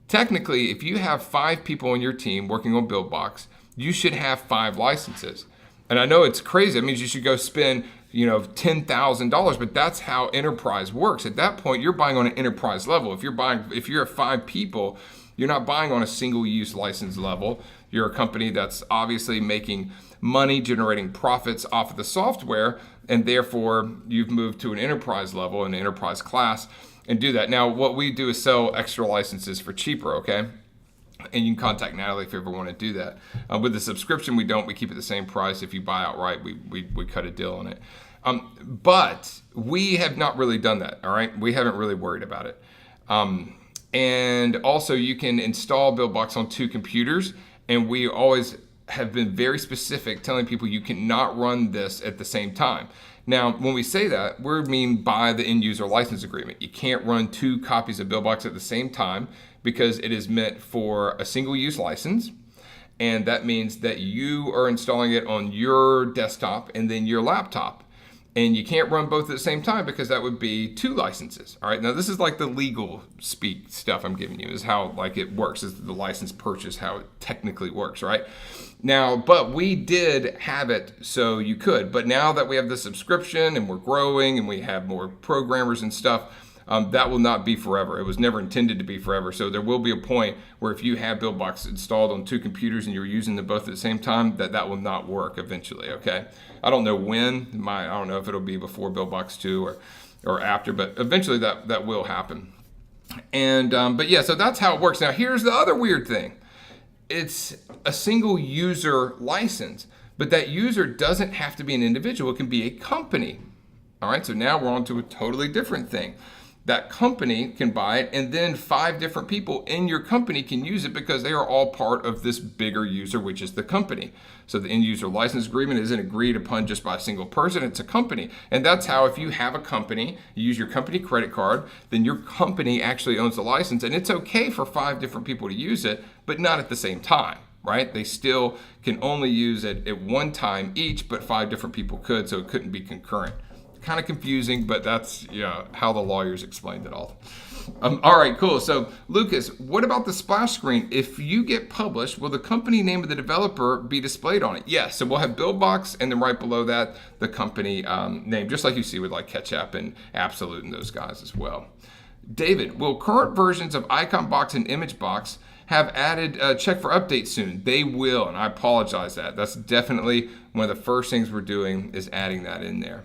Speaker 1: Technically, if you have 5 people on your team working on BuildBox, you should have 5 licenses. And I know it's crazy. It means you should go spend, you know, $10,000, but that's how enterprise works. At that point, you're buying on an enterprise level. If you're at 5 people, you're not buying on a single use license level. You're a company that's obviously making money, generating profits off of the software, and therefore you've moved to an enterprise level, an enterprise class, and do that. Now, what we do is sell extra licenses for cheaper, okay? And you can contact Natalie if you ever want to do that. With the subscription, we don't. We keep it the same price. If you buy outright, we cut a deal on it. But we have not really done that, all right? We haven't really worried about it. And also, you can install BuildBox on 2 computers, and we always have been very specific telling people you cannot run this at the same time. Now, when we say that, we mean by the end user license agreement. You can't run 2 copies of BuildBox at the same time because it is meant for a single-use license. And that means that you are installing it on your desktop and then your laptop. And you can't run both at the same time because that would be 2 licenses. All right, now this is like the legal speak stuff I'm giving you, is how like it works, is the license purchase, how it technically works, right? Now, but we did have it so you could. But now that we have the subscription and we're growing and we have more programmers and stuff, that will not be forever. It was never intended to be forever. So there will be a point where if you have BuildBox installed on 2 computers and you're using them both at the same time, that will not work eventually, okay? I don't know when. I don't know if it'll be before BuildBox 2 or after, but eventually that will happen. And but yeah, so that's how it works. Now here's the other weird thing. It's a single user license, but that user doesn't have to be an individual. It can be a company. All right, so now we're on to a totally different thing. That company can buy it, and then 5 different people in your company can use it because they are all part of this bigger user, which is the company. So the end user license agreement isn't agreed upon just by a single person, it's a company. And that's how, if you have a company, you use your company credit card, then your company actually owns the license, and it's okay for 5 different people to use it, but not at the same time, right? They still can only use it at one time each, but 5 different people could, so it couldn't be concurrent. Kind of confusing, but that's how the lawyers explained it all. All right, cool. So Lucas, what about the splash screen? If you get published, will the company name of the developer be displayed on it? Yes. So we'll have BuildBox, and then right below that, the company name, just like you see with like Ketchup and Absolute and those guys as well. David, will current versions of IconBox and ImageBox have added check for updates soon? They will, and I apologize that. That's definitely one of the first things we're doing, is adding that in there.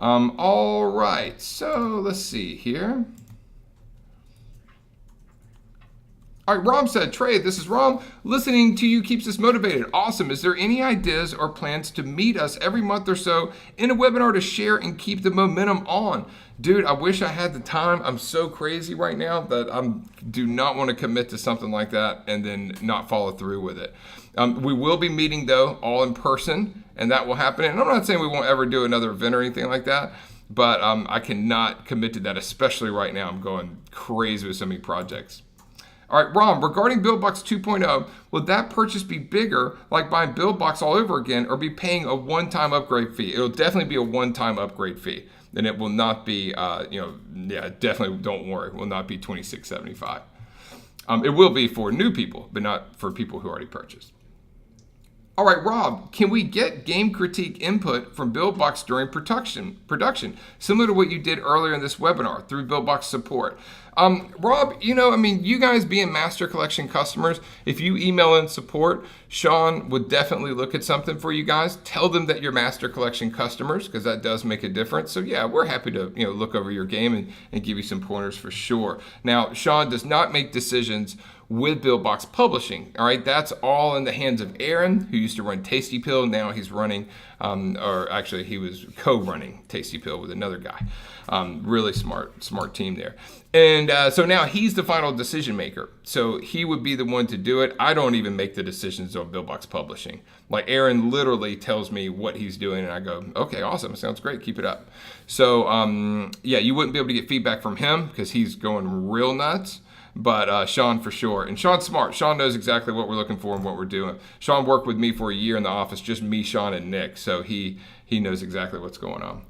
Speaker 1: All right, so let's see here. All right, Rom said, Trey, this is Rom. Listening to you keeps us motivated. Awesome. Is there any ideas or plans to meet us every month or so in a webinar to share and keep the momentum on? Dude, I wish I had the time. I'm so crazy right now that I do not want to commit to something like that and then not follow through with it. We will be meeting, though, all in person, and that will happen. And I'm not saying we won't ever do another event or anything like that, but I cannot commit to that, especially right now. I'm going crazy with so many projects. All right, Rom, regarding BuildBox 2.0, will that purchase be bigger, like buying BuildBox all over again, or be paying a one-time upgrade fee? It'll definitely be a one-time upgrade fee. And it will not be, definitely don't worry, it will not be $26.75. It will be for new people, but not for people who already purchased. All right, Rob, can we get game critique input from BuildBox during production, similar to what you did earlier in this webinar through BuildBox support? Rob, you guys being Master Collection customers, if you email in support, Sean would definitely look at something for you guys. Tell them that you're Master Collection customers, because that does make a difference. So yeah, we're happy to look over your game and give you some pointers for sure. Now, Sean does not make decisions with BuildBox Publishing. All right, that's all in the hands of Aaron, who used to run Tasty Pill. Now he's running, or actually he was co-running Tasty Pill with another guy. Really smart team there. And so now he's the final decision maker. So he would be the one to do it. I don't even make the decisions on BuildBox Publishing. Like Aaron literally tells me what he's doing, and I go, okay, awesome, sounds great, keep it up. So yeah, you wouldn't be able to get feedback from him because he's going real nuts. But Sean for sure. And Sean's smart. Sean knows exactly what we're looking for and what we're doing. Sean worked with me for a year in the office, just me, Sean, and Nick. So he knows exactly what's going on.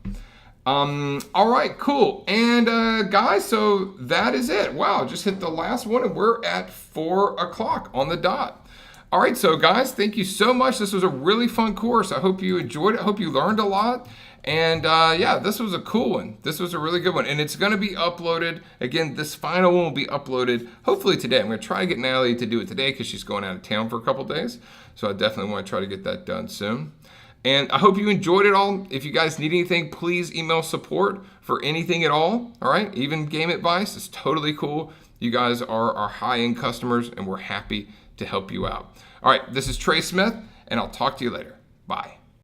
Speaker 1: All right, cool. And guys, so that is it. Wow, just hit the last one and we're at 4 o'clock on the dot. All right, so guys, thank you so much. This was a really fun course. I hope you enjoyed it. I hope you learned a lot. And yeah, this was a cool one. This was a really good one. And it's going to be uploaded. Again, this final one will be uploaded hopefully today. I'm going to try to get Natalie to do it today because she's going out of town for a couple days. So I definitely want to try to get that done soon. And I hope you enjoyed it all. If you guys need anything, please email support for anything at all. All right, even game advice is totally cool. You guys are our high-end customers, and we're happy to help you out. All right, this is Trey Smith, and I'll talk to you later. Bye.